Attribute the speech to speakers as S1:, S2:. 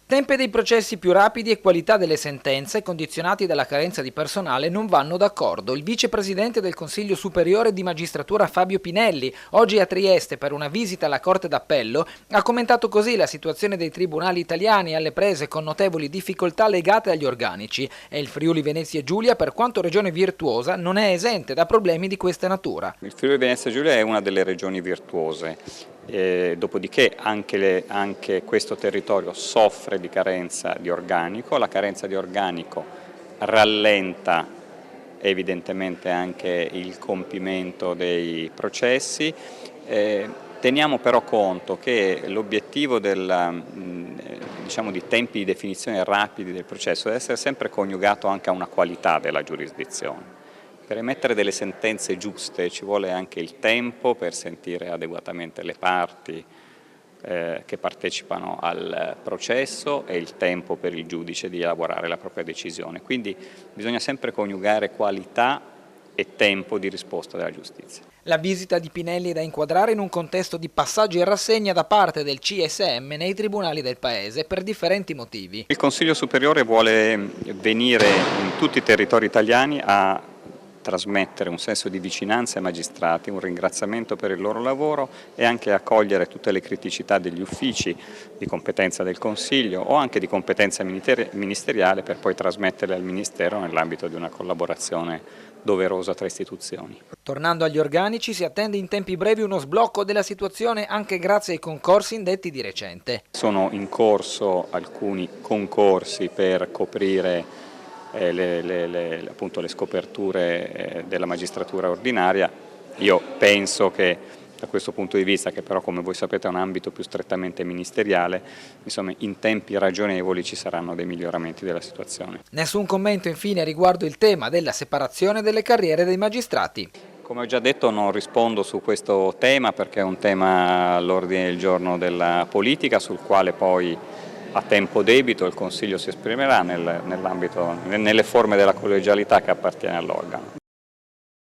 S1: Tempi dei processi più rapidi e qualità delle sentenze, condizionati dalla carenza di personale, non vanno d'accordo. Il vicepresidente del Consiglio Superiore di Magistratura Fabio Pinelli, oggi a Trieste per una visita alla Corte d'Appello, ha commentato così la situazione dei tribunali italiani alle prese con notevoli difficoltà legate agli organici e il Friuli Venezia Giulia, per quanto regione virtuosa, non è esente da problemi di questa natura.
S2: Il Friuli Venezia Giulia è una delle regioni virtuose. Dopodiché anche questo territorio soffre di carenza di organico, la carenza di organico rallenta evidentemente anche il compimento dei processi. Teniamo però conto che l'obiettivo di tempi di definizione rapidi del processo deve essere sempre coniugato anche a una qualità della giurisdizione. Per emettere delle sentenze giuste ci vuole anche il tempo per sentire adeguatamente le parti che partecipano al processo e il tempo per il giudice di elaborare la propria decisione. Quindi bisogna sempre coniugare qualità e tempo di risposta della giustizia.
S1: La visita di Pinelli è da inquadrare in un contesto di passaggio in rassegna da parte del CSM nei tribunali del Paese per differenti motivi.
S2: Il Consiglio Superiore vuole venire in tutti i territori italiani a trasmettere un senso di vicinanza ai magistrati, un ringraziamento per il loro lavoro e anche accogliere tutte le criticità degli uffici di competenza del Consiglio o anche di competenza ministeriale per poi trasmetterle al Ministero nell'ambito di una collaborazione doverosa tra istituzioni.
S1: Tornando agli organici, si attende in tempi brevi uno sblocco della situazione anche grazie ai concorsi indetti di recente.
S2: Sono in corso alcuni concorsi per coprire appunto le scoperture della magistratura ordinaria. Io penso che da questo punto di vista, che però come voi sapete è un ambito più strettamente ministeriale, insomma in tempi ragionevoli ci saranno dei miglioramenti della situazione.
S1: Nessun commento infine riguardo il tema della separazione delle carriere dei magistrati.
S2: Come ho già detto non rispondo su questo tema perché è un tema all'ordine del giorno della politica sul quale poi a tempo debito il Consiglio si esprimerà nelle forme della collegialità che appartiene all'organo.